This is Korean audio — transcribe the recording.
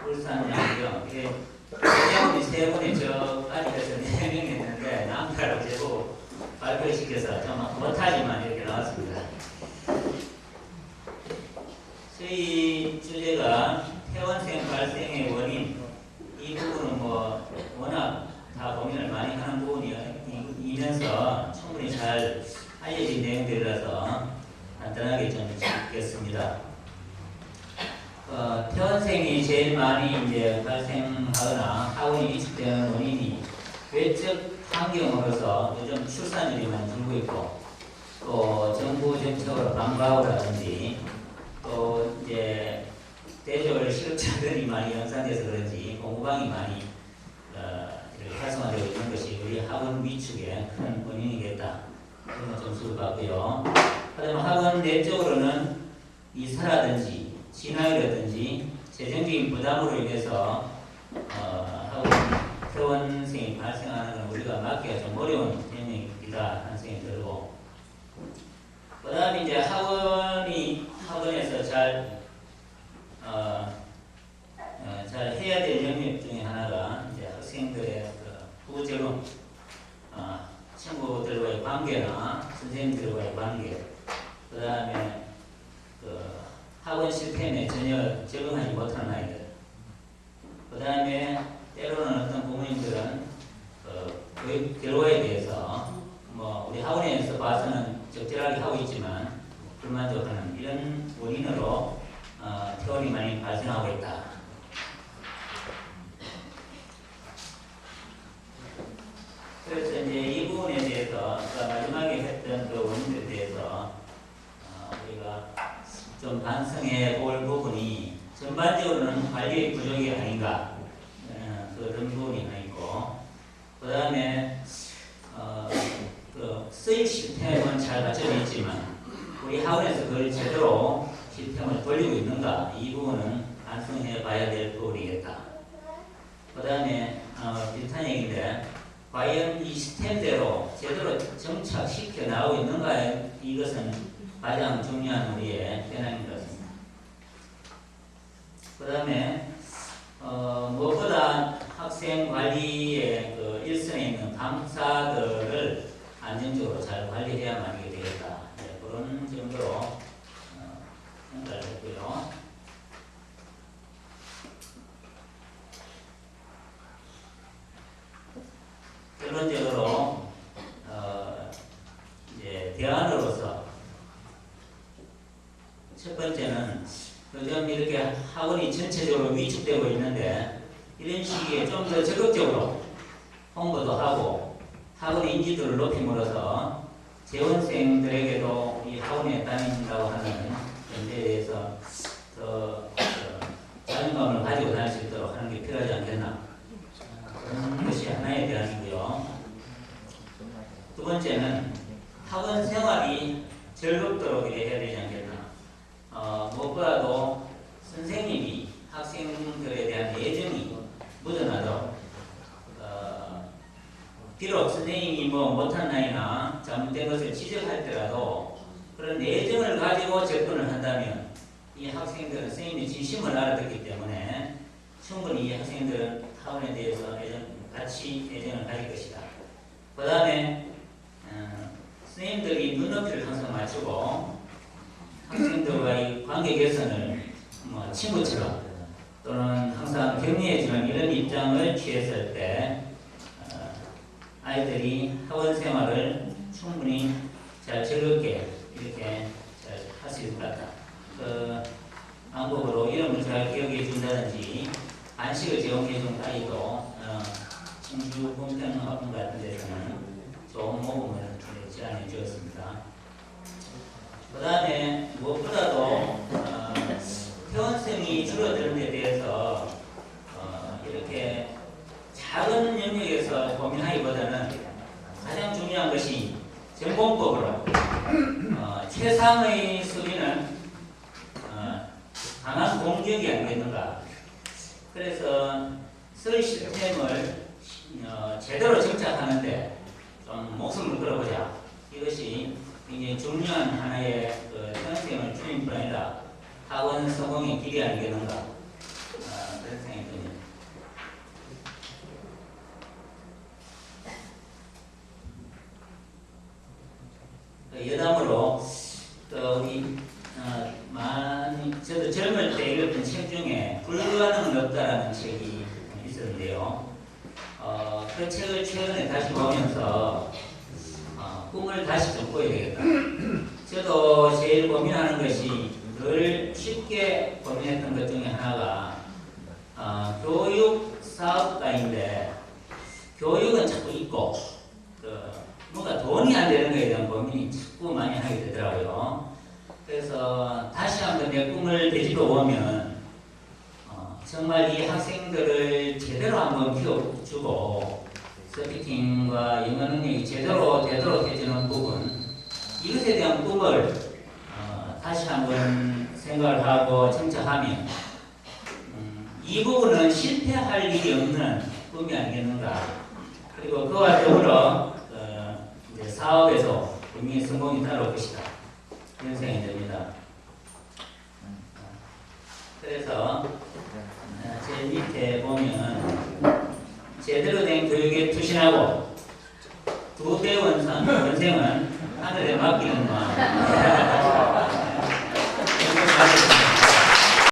울산 양경 이게 세 분이 저 아직까지 4명이 있는데 남자로 제고 발표시켜서 좀 못하지만 이렇게 나왔습니다. 저희 주제가 폐원생 발생의 원인, 이 부분은 뭐 워낙 다 고민을 많이 하는 부분이면서 충분히 잘 알려진 내용들이라서 간단하게 좀 짚겠습니다. 폐원생이 제일 많이 이제 발생하거나 학원이 위축되는 원인이 외적 환경으로서 요즘 출산율이 줄고 있고, 또 정부 정책으로 방과후라든지, 또 이제 대졸 실업자들이 많이 연상돼서 그런지 공부방이 많이 이렇게 활성화되고 있는 것이 우리 학원 위축의 큰 원인이겠다. 그런 점수를 받고요. 하지만 학원 내적으로는 이사라든지 진학이라든지 재정적인 부담으로 인해서 학원 폐원생이 발생하는 건 우리가 막기가 좀 어려운 영역이다 하는 생각이 들고, 그 다음에 이제 학원에서 잘 해야 될 영역 중에 하나가 이제 학생들의 부적응, 친구들과의 관계나 선생님들과의 관계, 그 다음에 학원 시스템에 전혀 적응하지 못하는 아이들, 그 다음에 때로는 어떤 부모님들은 교육 결과에 대해서 뭐 우리 학원에서 봐서는 적절하게 하고 있지만 불만족하는 이런 원인으로 퇴원이 많이 발생하고 있다. 그래서 이제 이 부분에 대해서 마지막에 했던 그 원인들에 대해서 우리가 좀 반성해 볼 부분이 전반적으로는 관리의 부족이 아닌가, 그런 부분이 하나 있고, 그 다음에 수익 시스템은 잘 갖춰져 있지만 우리 학원에서 그걸 제대로 시스템을 돌리고 있는가, 이 부분은 반성해 봐야 될 부분이겠다. 그 다음에 비슷한 얘기인데, 과연 이 시스템대로 제대로 정착시켜 나오고 있는가, 이것은 가장 중요한 우리의 현안인 것 같습니다. 그 다음에 무엇보다 학생 관리의 그 일선에 있는 강사들을 안정적으로 잘 관리해야만 이게 되겠다. 네, 그런 정도로 평가를 했고요. 결론적으로 이제 대안으로서 첫 번째는 요즘 이렇게 학원이 전체적으로 위축되고 있는데, 이런 시기에 좀 더 적극적으로 홍보도 하고 학원의 인지도를 높임으로써 재원생들에게도 이 학원에 다닌다고 하는 문제에 대해서 더 자존감을 가지고 다닐 수 있도록 하는 게 필요하지 않겠나, 그런 것이 하나의 대안이고요. 두 번째는 학원 생활이 즐겁도록 해야 되지 않겠나. 무엇보다도 선생님이 학생들에 대한 애정이 묻어나도록, 비록 선생님이 뭐 못한 나이나 잘못된 것을 지적할 때라도 그런 애정을 가지고 접근을 한다면 이 학생들은 선생님의 진심을 알아듣기 때문에 충분히 이 학생들은 학원에 대해서 같이 애정을 가질 것이다. 그 다음에 선생님들이 눈높이를 항상 맞추고 학생들과의 관계 개선을 친구처럼 또는 항상 격려해주는 이런 입장을 취했을 때 아이들이 학원 생활을 충분히 잘 즐겁게 이렇게 잘 할 수 있을 것 같다. 그 방법으로 이름을 잘 기억해 준다든지 간식을 제공해 준 아이도 청주 공평학원 같은 데서는 좋은 모금을 제안해 주었습니다. 그 다음에 무엇보다도 퇴원생이 줄어드는 데 대해서 이렇게 작은 영역에서 고민하기보다는 가장 중요한 것이 전공법으로 최상의 수비는 강한 공격이 아니겠는가. 그래서 서울 시스템을 제대로 정착하는데 좀 목숨을 걸어보자. 이것이 굉장히 중요한 하나의 그 현생을 줄인 뿐 아니라 학원 성공의 길이 아니겠는가, 그런 없다라는 책이 있었는데요. 그 책을 최근에 다시 보면서 꿈을 다시 좀 꿔야 되겠다. 저도 제일 고민하는 것이 늘 쉽게 고민했던 것 중에 하나가 교육 사업가인데 교육은 자꾸 있고 뭔가 돈이 안 되는 것에 대한 고민이 자꾸 많이 하게 되더라고요. 그래서 다시 한번 내 꿈을 되짚어 보면 정말 이 학생들을 제대로 한번 키워주고 스피킹과 영어 능력이 제대로 되도록 해주는 부분, 이것에 대한 꿈을 다시 한번 생각을 하고 청취하면 이 부분은 실패할 일이 없는 꿈이 아니겠는가. 그리고 그와 더불어 이제 사업에서 분명히 성공이 따라올 것이다. 이런 생각이 듭니다. 그래서 제 밑에 보면 제대로 된 교육에 투신하고 두 배운 원생은 하늘에 맡기는 마음.